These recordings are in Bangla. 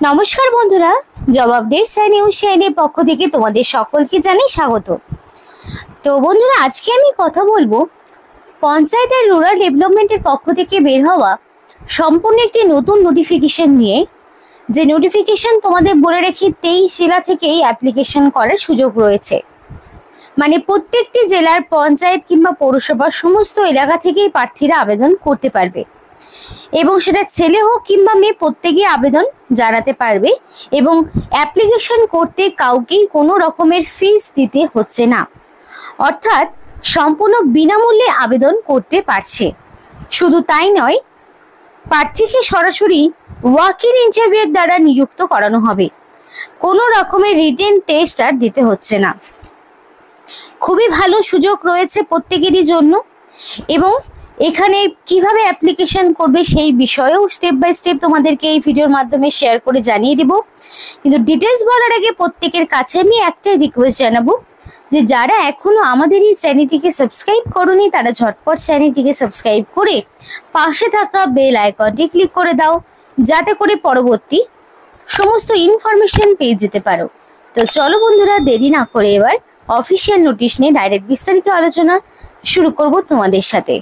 নমস্কার বন্ধুরা, জব আপডেট নিউজ চ্যানেলের পক্ষ থেকে তোমাদের সকলকে জানাই স্বাগত। তো বন্ধুরা, আজকে আমি কথা বলবো পঞ্চায়েত আর রুরাল ডেভেলপমেন্টের পক্ষ থেকে বের হওয়া সম্পূর্ণ একটি নতুন নোটিফিকেশন নিয়ে। যে নোটিফিকেশন তোমাদের বলে রেখে 23 জেলা থেকেই অ্যাপ্লিকেশন করার সুযোগ রয়েছে। মানে প্রত্যেকটি জেলার পঞ্চায়েত কিংবা পৌরসভার সমস্ত এলাকা থেকেই প্রার্থীরা আবেদন করতে পারবে এবং সেটা ছেলে হোক কিংবা মেয়ে, প্রত্যেকেই আবেদন জানাতে পারবে এবং অ্যাপ্লিকেশন করতে কাউকেই কোনো রকমের ফিস দিতে হচ্ছে না, অর্থাৎ সম্পূর্ণ বিনামূল্যে আবেদন করতে পারছে। শুধু তাই নয়, প্রার্থীকে সরাসরি ওয়াক ইন ইন্টারভিউর দ্বারা নিযুক্ত করানো হবে, কোনো রকমের রিটেন টেস্ট আর দিতে হচ্ছে না। খুবই ভালো সুযোগ রয়েছে প্রত্যেকেরই জন্য এবং এখানে কিভাবে অ্যাপ্লিকেশন করবে সেই বিষয়েও স্টেপ বাই স্টেপ তোমাদেরকে এই ভিডিওর মাধ্যমে শেয়ার করে জানিয়ে দেব। কিন্তু ডিটেলস বলার আগে প্রত্যেকের কাছে আমি একটাই রিকোয়েস্ট জানাবো যে যারা এখনো আমাদের এই চ্যানেলটিকে সাবস্ক্রাইব করোনি তারা ঝটপট চ্যানেলটিকে সাবস্ক্রাইব করে পাশে থাকা বেল আইকনটি ক্লিক করে দাও, যাতে করে পরবর্তী সমস্ত ইনফরমেশন পেয়ে যেতে পারো। তো চলো বন্ধুরা, দেরি না করে এবার অফিসিয়াল নোটিশ নিয়ে ডাইরেক্ট বিস্তারিত আলোচনা শুরু করব তোমাদের সাথে।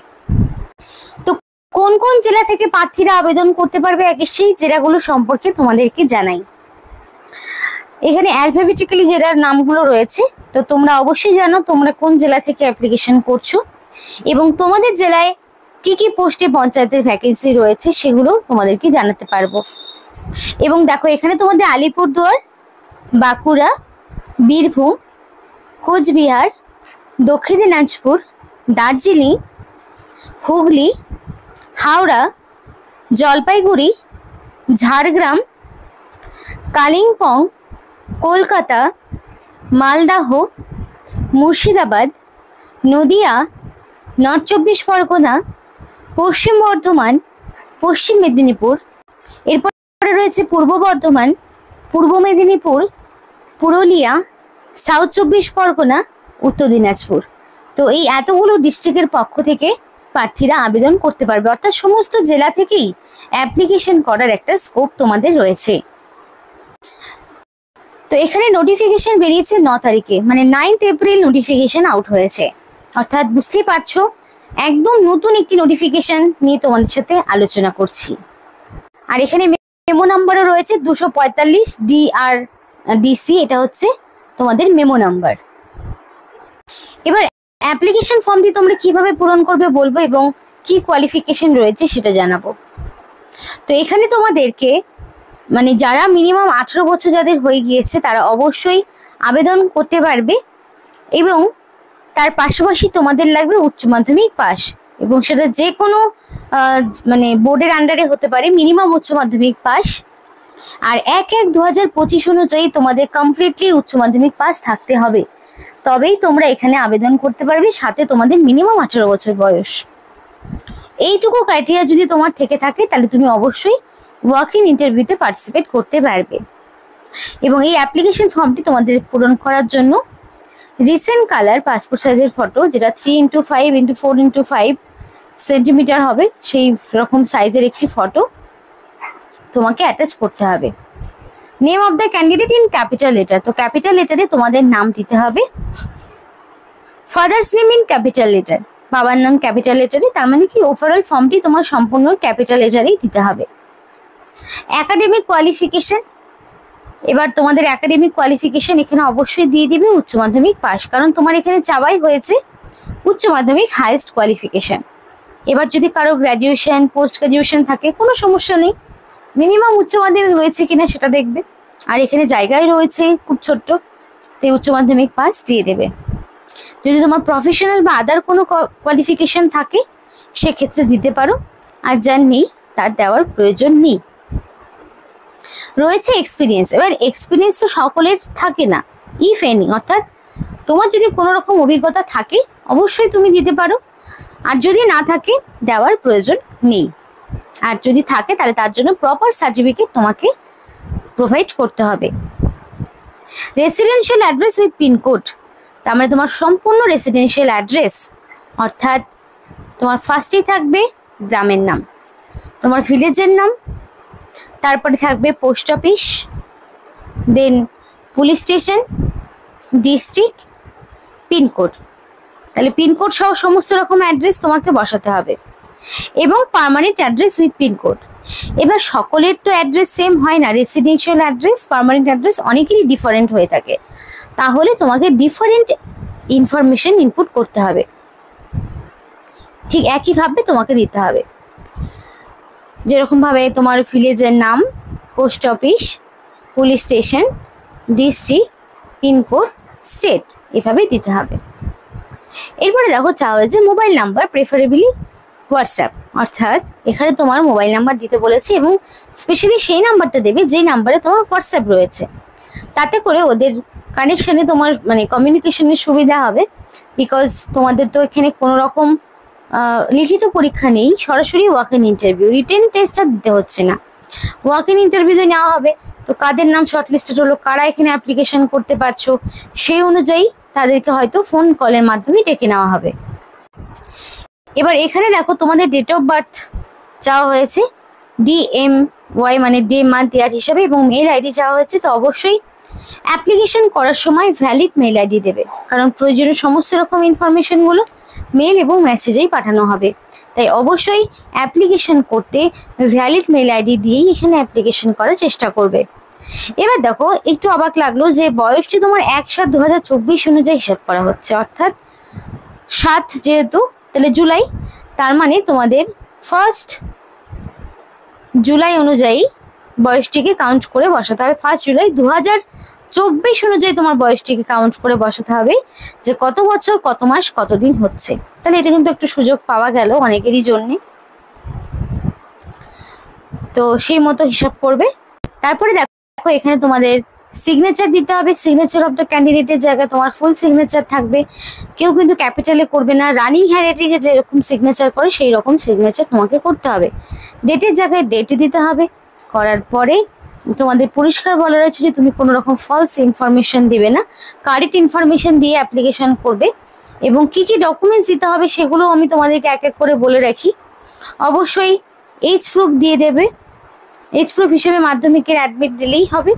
তো কোন কোন জেলা থেকে প্রার্থীরা আবেদন করতে পারবে আগে সেই জেলাগুলো সম্পর্কে তোমাদেরকে জানাই। এখানে অ্যালফাবেটিক্যালি জেলার নামগুলো রয়েছে, তো তোমরা অবশ্যই জানো তোমরা কোন জেলা থেকে অ্যাপ্লিকেশন করছো এবং তোমাদের জেলায় কি কি পোস্টে পঞ্চায়েতের ভ্যাকেন্সি রয়েছে সেগুলো তোমাদেরকে জানাতে পারবো। এবং দেখো, এখানে তোমাদের আলিপুরদুয়ার, বাঁকুড়া, বীরভূম, কোচবিহার, দক্ষিণ দিনাজপুর, দার্জিলিং, হুগলি, হাওড়া, জলপাইগুড়ি, ঝাড়গ্রাম, কালিম্পং, কলকাতা, মালদহ, মুর্শিদাবাদ, নদিয়া, নর্থ 24 পরগনা, পশ্চিম বর্ধমান, পশ্চিম মেদিনীপুর, এরপরে রয়েছে পূর্ব বর্ধমান, পূর্ব মেদিনীপুর, পুরুলিয়া, সাউথ 24 পরগনা, উত্তর দিনাজপুর। তো এই এতগুলো ডিস্ট্রিক্টের পক্ষ থেকে প্রার্থীরা আবেদন করতে পারবে, অর্থাৎ সমস্ত জেলা থেকেই অ্যাপ্লিকেশন করার একটা স্কোপ তোমাদের রয়েছে। তো এখানে নোটিফিকেশন বেরিয়েছে 9 তারিখে, মানে 9 এপ্রিল নোটিফিকেশন আউট হয়েছে, অর্থাৎ বুঝতেই পারছো একদম নতুন একটি নোটিফিকেশন নিয়ে তোমাদের সাথে আলোচনা করছি। আর এখানে মেমো নাম্বারও রয়েছে 245 DRDC, এটা হচ্ছে তোমাদের মেমো নাম্বার। এবার অ্যাপ্লিকেশন ফর্মটি তোমরা কিভাবে পূরণ করবে বলবো এবং কি কোয়ালিফিকেশন রয়েছে সেটা জানাবো। তো এখানে তোমাদেরকে মানে যারা মিনিমাম 18 বছর যাদের হয়ে গিয়েছে তারা অবশ্যই আবেদন করতে পারবে এবং তার পাশাপাশি তোমাদের লাগবে উচ্চ মাধ্যমিক পাস, এবং সেটা যে কোনো মানে বোর্ডের আন্ডারে হতে পারে, মিনিমাম উচ্চ মাধ্যমিক পাস। আর 1/1/2025 অনুযায়ী তোমাদের কমপ্লিটলি উচ্চ মাধ্যমিক পাস থাকতে হবে, তবেই তোমরা এখানে আবেদন করতে পারবে, সাথে তোমাদের মিনিমাম 18 বছর বয়স। এইটুকু ক্রাইটেরিয়া যদি তোমার থেকে থাকে তাহলে তুমি অবশ্যই ওয়াক ইন ইন্টারভিউতে পার্টিসিপেট করতে পারবে। এবং এই অ্যাপ্লিকেশন ফর্মটি তোমাদের পূরণ করার জন্য রিসেন্ট কালার পাসপোর্ট সাইজের ফটো, যেটা 3x5x4x5 সেন্টিমিটার হবে, সেই রকম সাইজের একটি ফটো তোমাকে অ্যাটাচ করতে হবে। Name of the candidate in capital letter, তো ক্যাপিটাল লেটারে তোমাদের নাম দিতে হবে। Father's name in capital letter, বাবার নাম ক্যাপিটাল লেটারে, তার মানে কি ওভারঅল ফর্মটি তোমার সম্পূর্ণ ক্যাপিটাল লেটারেই দিতে হবে। একাডেমিক কোয়ালিফিকেশন, এবার তোমাদের একাডেমিক কোয়ালিফিকেশন এখানে অবশ্যই দিয়ে দিবে উচ্চ মাধ্যমিক পাস, কারণ তোমার এখানে চাওয়াই হয়েছে উচ্চ মাধ্যমিক হাইয়েস্ট কোয়ালিফিকেশন। এবার যদি কারো গ্র্যাজুয়েশন, পোস্ট গ্র্যাজুয়েশন থাকে কোনো সমস্যা নেই, মিনিমাম উচ্চ মাধ্যমিক রয়েছে কিনা সেটা দেখবে। আর এখানে জায়গায় রয়েছে খুব ছোট্ট, তাই উচ্চ মাধ্যমিক পাস দিয়ে দেবে। যদি তোমার প্রফেশনাল বা আদার কোনো কোয়ালিফিকেশন থাকে সেক্ষেত্রে দিতে পারো, আর যার নেই তার দেওয়ার প্রয়োজন নেই। রয়েছে এক্সপিরিয়েন্স, এবার এক্সপিরিয়েন্স তো সকলের থাকে না, ইফ এনি, অর্থাৎ তোমার যদি কোনো রকম অভিজ্ঞতা থাকে অবশ্যই তুমি দিতে পারো, আর যদি না থাকে দেওয়ার প্রয়োজন নেই। আর যদি থাকে তাহলে তার জন্য প্রপার সার্টিফিকেট তোমাকে প্রোভাইড করতে হবে। রেসিডেন্সিয়াল অ্যাড্রেস উইথ পিনকোড, তার মানে তোমার সম্পূর্ণ রেসিডেন্সিয়াল অ্যাড্রেস, অর্থাৎ তোমার ফার্স্টেই থাকবে গ্রামের নাম, তোমার ভিলেজের নাম, তারপরে থাকবে পোস্ট অফিস, দেন পুলিশ স্টেশন, ডিস্ট্রিক্ট, পিনকোড। তাহলে পিনকোড সহ সমস্ত রকম অ্যাড্রেস তোমাকে বসাতে হবে এবং পার্মানেন্ট অ্যাড্রেস উইথ পিনকোড। এবার সকলের তো অ্যাড্রেস সেম হয় না, রেসিডেন্সিয়াল অ্যাড্রেস, পার্মানেন্ট অ্যাড্রেস অনেকেরই ডিফারেন্ট হয়ে থাকে। তাহলে তোমাকে ডিফারেন্ট ইনফরমেশন ইনপুট করতে হবে, ঠিক একইভাবে তোমাকে দিতে হবে। যেরকমভাবে তোমার ভিলেজের নাম, post office, police station, district, pin code, state, এভাবেই দিতে হবে। এরপরে দেখো চাওয়া হয়েছে মোবাইল নাম্বার, প্রেফারেবলি হোয়াটসঅ্যাপ, অর্থাৎ এখানে তোমার মোবাইল নাম্বার দিতে বলেছে এবং স্পেশালি সেই নাম্বারটা দেবে যে নাম্বারে তোমার হোয়াটসঅ্যাপ রয়েছে। তাতে করে ওদের কানেকশানে তোমার মানে কমিউনিকেশনের সুবিধা হবে, বিকজ তোমাদের তো এখানে কোনো রকম লিখিত পরীক্ষা নেই, সরাসরি walk in interview, written test আর দিতে হচ্ছে না। ওয়াক ইন ইন্টারভিউতে নেওয়া হবে, তো কাদের নাম শর্টলিস্টেড হলো, কারা এখানে অ্যাপ্লিকেশন করতে পারছো, সেই অনুযায়ী তাদেরকে হয়তো ফোন কলের মাধ্যমে ডেকে নেওয়া হবে। এবার এখানে দেখো তোমাদের ডেট অফ বার্থ চাওয়া হয়েছে DMY মানে ডে মান্থ ইয়ার হিসাবে, এবং মেল আইডি চাওয়া হয়েছে। তো অবশ্যই অ্যাপ্লিকেশন করার সময় ভ্যালিড মেল আইডি দেবে, কারণ প্রয়োজনীয় সমস্ত রকম ইনফরমেশনগুলো মেল এবং মেসেজেই পাঠানো হবে। তাই অবশ্যই অ্যাপ্লিকেশন করতে ভ্যালিড মেল আইডি দিয়েই এখানে অ্যাপ্লিকেশন করার চেষ্টা করবে। এবার দেখো একটু অবাক লাগলো যে বয়সটি তোমার 1/7/2024 অনুযায়ী হিসাব করা হচ্ছে, অর্থাৎ 7 যেহেতু তাহলে জুলাই, তার মানে তোমাদের 1 জুলাই অনুযায়ী বয়সটিকে কাউন্ট করে বসাতে হবে। 1 জুলাই 2024 অনুযায়ী তোমার বয়সটিকে কাউন্ট করে বসাতে হবে যে কত বছর, কত মাস, কত দিন হচ্ছে। তাহলে এটা কিন্তু একটু সুযোগ পাওয়া গেল অনেকেরই জন্যে, তো সেই মতো হিসাব করবে। তারপরে দেখো এখানে তোমাদের সিগনেচার দিতে হবে, সিগনেচার অফ দ্য ক্যান্ডিডেটের জায়গায় তোমার ফুল সিগনেচার থাকবে, কেউ কিন্তু ক্যাপিটালে করবে না, রানিং হ্যান্ডরাইটিংয়ে যেরকম সিগনেচার করে সেই রকম সিগনেচার তোমাকে করতে হবে। ডেটের জায়গায় ডেট দিতে হবে। করার পরে তোমাদের পরিষ্কার বলা রয়েছে যে তুমি কোনো রকম ফলস ইনফরমেশন দিবে না, কারেক্ট ইনফরমেশন দিয়ে অ্যাপ্লিকেশন করবে। এবং কি কি ডকুমেন্টস দিতে হবে সেগুলো আমি তোমাদেরকে এক এক করে বলে রাখি। অবশ্যই এজ প্রুফ দিয়ে দেবে, এজ প্রুফ হিসেবে মাধ্যমিকের অ্যাডমিট দিলেই হবে।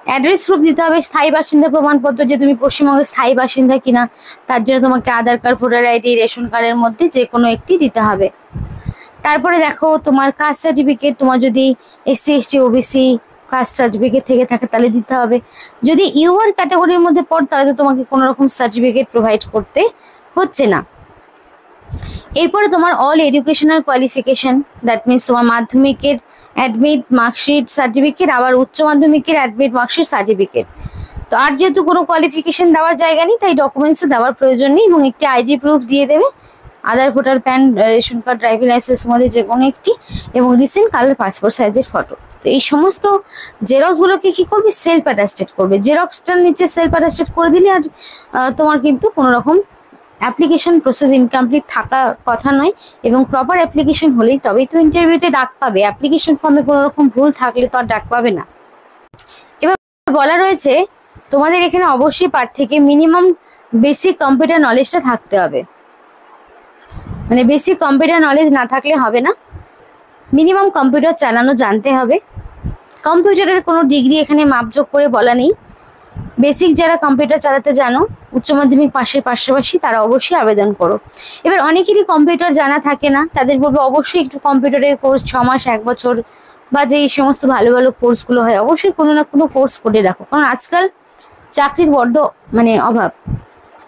অ্যাড্রেস প্রুফ দিতে হবে, স্থায়ী বাসিন্দা প্রমাণপত্র, যে তুমি পশ্চিমবঙ্গের স্থায়ী বাসিন্দা কিনা তার জন্য তোমাকে আধার কার্ড, ভোটার আইডি, রেশন কার্ডের মধ্যে যে কোনো একটি দিতে হবে। তারপরে দেখো তোমার কাস্ট সার্টিফিকেট, তোমার যদি SC ST OBC caste certificate থেকে থাকে তাহলে দিতে হবে। যদি UR ক্যাটাগরির মধ্যে পড় তাহলে তো তোমাকে কোনো রকম সার্টিফিকেট প্রোভাইড করতে হচ্ছে না। এরপরে তোমার all educational qualification, that means তোমার মাধ্যমিকের অ্যাডমিট মার্কশিট সার্টিফিকেট, আবার উচ্চ মাধ্যমিকের অ্যাডমিট মার্কশিট সার্টিফিকেট। তো আর যেহেতু কোনো কোয়ালিফিকেশন দেওয়ার জায়গা নেই তাই ডকুমেন্টসও দেওয়ার প্রয়োজন নেই, এবং একটি ID প্রুফ দিয়ে দেবে, Aadhaar, voter, PAN, ration card, driving licence মধ্যে যে কোনো একটি, এবং রিসেন্ট কালার পাসপোর্ট সাইজের ফটো। তো এই সমস্ত জেরক্সগুলোকে কি করবে, সেলফ অ্যাটাস্টেড করবে। জেরক্সটার নিচে সেলফ অ্যাটাস্টেড করে দিলে আর তোমার কিন্তু কোনো রকম অ্যাপ্লিকেশন প্রসেস ইনকমপ্লিট থাকা কথা নয়, এবং প্রপার অ্যাপ্লিকেশন হলেই তবেই তো ইন্টারভিউতে ডাক পাবে। অ্যাপ্লিকেশন ফর্মে কোনো রকম ভুল থাকলে তো আর ডাক পাবে না। এবার বলা রয়েছে তোমাদের এখানে অবশ্যই প্রার্থীকে মিনিমাম বেসিক কম্পিউটার নলেজটা থাকতে হবে, মানে বেসিক কম্পিউটার নলেজ না থাকলে হবে না, মিনিমাম কম্পিউটার চালানো জানতে হবে। কম্পিউটারের কোনো ডিগ্রি এখানে মাপযোগ করে বলা নেই, বেসিক যারা কম্পিউটার চালাতে জানো উচ্চ মাধ্যমিক পাশের পাশাপাশি তারা অবশ্যই আবেদন করো। এবার অনেকেরই কম্পিউটার জানা থাকে না, তাদের বলবো অবশ্যই একটু কম্পিউটারের কোর্স 6 মাস 1 বছর বা যে সমস্ত ভালো ভালো কোর্সগুলো হয় অবশ্যই কোনো না কোনো কোর্স করে রাখো, কারণ আজকাল চাকরির বড্ড মানে অভাব।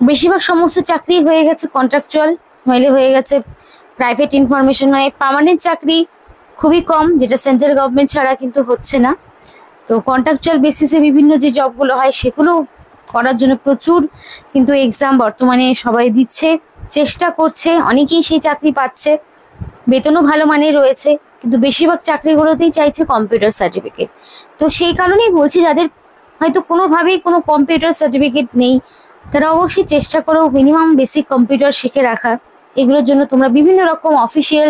বেশিরভাগ সমস্ত চাকরি হয়ে গেছে কন্ট্রাকচুয়াল, নইলে হয়ে গেছে প্রাইভেট ইনফরমেশন, মানে পার্মানেন্ট চাকরি খুবই কম, যেটা সেন্ট্রাল গভর্নমেন্ট ছাড়া কিন্তু হচ্ছে না। তো কন্ট্রাকচুয়াল বেসিসে বিভিন্ন যে জবগুলো হয় সেগুলো করার জন্য প্রচুর কিন্তু এক্সাম বর্তমানে সবাই দিচ্ছে, চেষ্টা করছে, অনেকেই সেই চাকরি পাচ্ছে, বেতনও ভালো মানের রয়েছে, কিন্তু বেশিরভাগ চাকরিগুলোতেই চাইছে কম্পিউটার সার্টিফিকেট। তো সেই কারণেই বলছি যাদের হয়তো কোনোভাবেই কোনো কম্পিউটার সার্টিফিকেট নেই তারা অবশ্যই চেষ্টা করো মিনিমাম বেসিক কম্পিউটার শিখে রাখা। এগুলোর জন্য তোমরা বিভিন্ন রকম অফিসিয়াল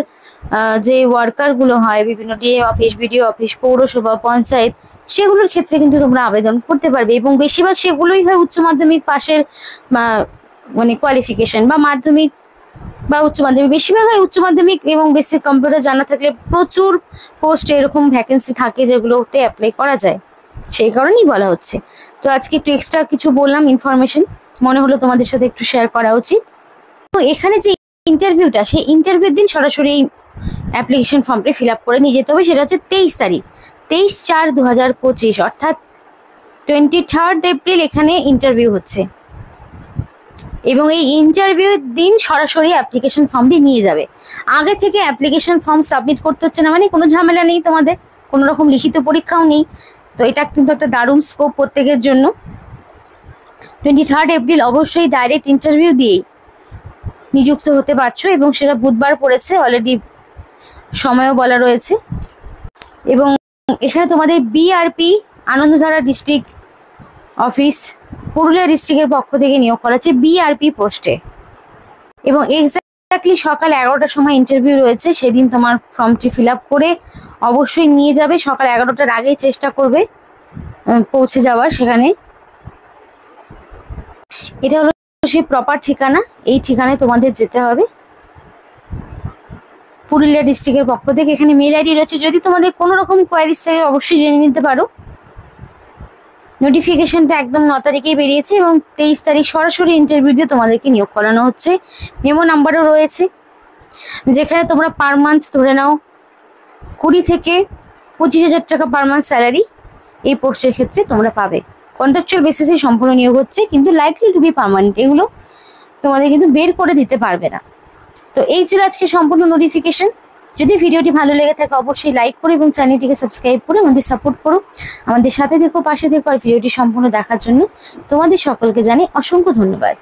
যে ওয়ার্কারগুলো হয়, বিভিন্ন DA অফিস, BDO অফিস, পৌরসভা, পঞ্চায়েত, সেগুলোর ক্ষেত্রে কিন্তু তোমরা আবেদন করতে পারবে, এবং বেশিরভাগ সেগুলোই হয় উচ্চ মাধ্যমিক পাশের মানে কোয়ালিফিকেশন বা মাধ্যমিক বা উচ্চ মাধ্যমিক, বেশিরভাগই উচ্চ মাধ্যমিক এবং বেসিক কম্পিউটার জানা থাকলে প্রচুর পোস্টে এরকম ভ্যাকেন্সি থাকে যেগুলোতে অ্যাপ্লাই করা যায়, সেই কারণেই বলা হচ্ছে। তো আজকে একটু এক্সট্রা কিছু বললাম ইনফরমেশন, মনে হলো তোমাদের সাথে একটু শেয়ার করা উচিত। তো এখানে যে ইন্টারভিউটা, সেই ইন্টারভিউর দিন সরাসরি অ্যাপ্লিকেশন ফর্মটা ফিল আপ করে নিয়ে যেতে হবে। সেটা হচ্ছে 23 তারিখ, 23/4/2025, অর্থাৎ 23rd এপ্রিল এখানে ইন্টারভিউ হচ্ছে। এবং এই ইন্টারভিউর দিন সরাসরি অ্যাপ্লিকেশন ফর্মটি নিয়ে যাবে। আগে থেকে অ্যাপ্লিকেশন ফর্ম সাবমিট করতে হচ্ছে না, মানে কোনো ঝামেলা নেই, তোমাদের কোনো রকম লিখিত পরীক্ষাও নেই। তো এটা কিন্তু একটা দারুণ স্কোপ প্রত্যেকের জন্য। 23rd এপ্রিল অবশ্যই ডাইরেক্ট ইন্টারভিউ দিয়েই নিযুক্ত হতে পারছো, এবং সেটা বুধবার পড়েছে, অলরেডি সময়ও বলা রয়েছে। এবং এখানে তোমাদের BRP Anandadhara district office Purulia ডিস্ট্রিক্টের পক্ষ থেকে নিয়োগ করা হচ্ছে বিআরপি পোস্টে। এবং এক্স্যাক্টলি সকাল 11টার সময় ইন্টারভিউ রয়েছে, সেদিন তোমার ফর্মটি ফিল আপ করে অবশ্যই নিয়ে যাবে। সকাল 11টার আগেই চেষ্টা করবে পৌঁছে যাওয়ার সেখানে। এটা হলো সেই প্রপার ঠিকানা, এই ঠিকানায় তোমাদের যেতে হবে পুরুলিয়া ডিস্ট্রিক্টের পক্ষ থেকে। এখানে মেল আইডি রয়েছে, যদি তোমাদের কোনো রকম কোয়ারিজ থাকে অবশ্যই জেনে নিতে পারো। নোটিফিকেশনটা একদম 9 তারিখেই বেরিয়েছে এবং 23 তারিখ সরাসরি ইন্টারভিউ দিয়ে তোমাদেরকে নিয়োগ করানো হচ্ছে। মেমো নাম্বারও রয়েছে, যেখানে তোমরা পার মান্থ ধরে নাও 20 থেকে 25,000 টাকা পার মান্থ স্যালারি এই পোস্টের ক্ষেত্রে তোমরা পাবে। কন্ট্রাকচুয়াল বেসিসে সম্পূর্ণ নিয়োগ হচ্ছে, কিন্তু লাইকলি টু বি পার্মানেন্ট, এগুলো তোমাদের কিন্তু বের করে দিতে পারবে না। তো এই ছিল আজকে সম্পূর্ণ নোটিফিকেশন। যদি ভিডিওটি ভালো লেগে থাকে অবশ্যই লাইক করো এবং চ্যানেলটিকে সাবস্ক্রাইব করে আমাদের সাপোর্ট করো, আমাদের সাথে থেকো, পাশে থেকো। আর ভিডিওটি সম্পূর্ণ দেখার জন্য তোমাদের সকলকে জানাই অসংখ্য ধন্যবাদ।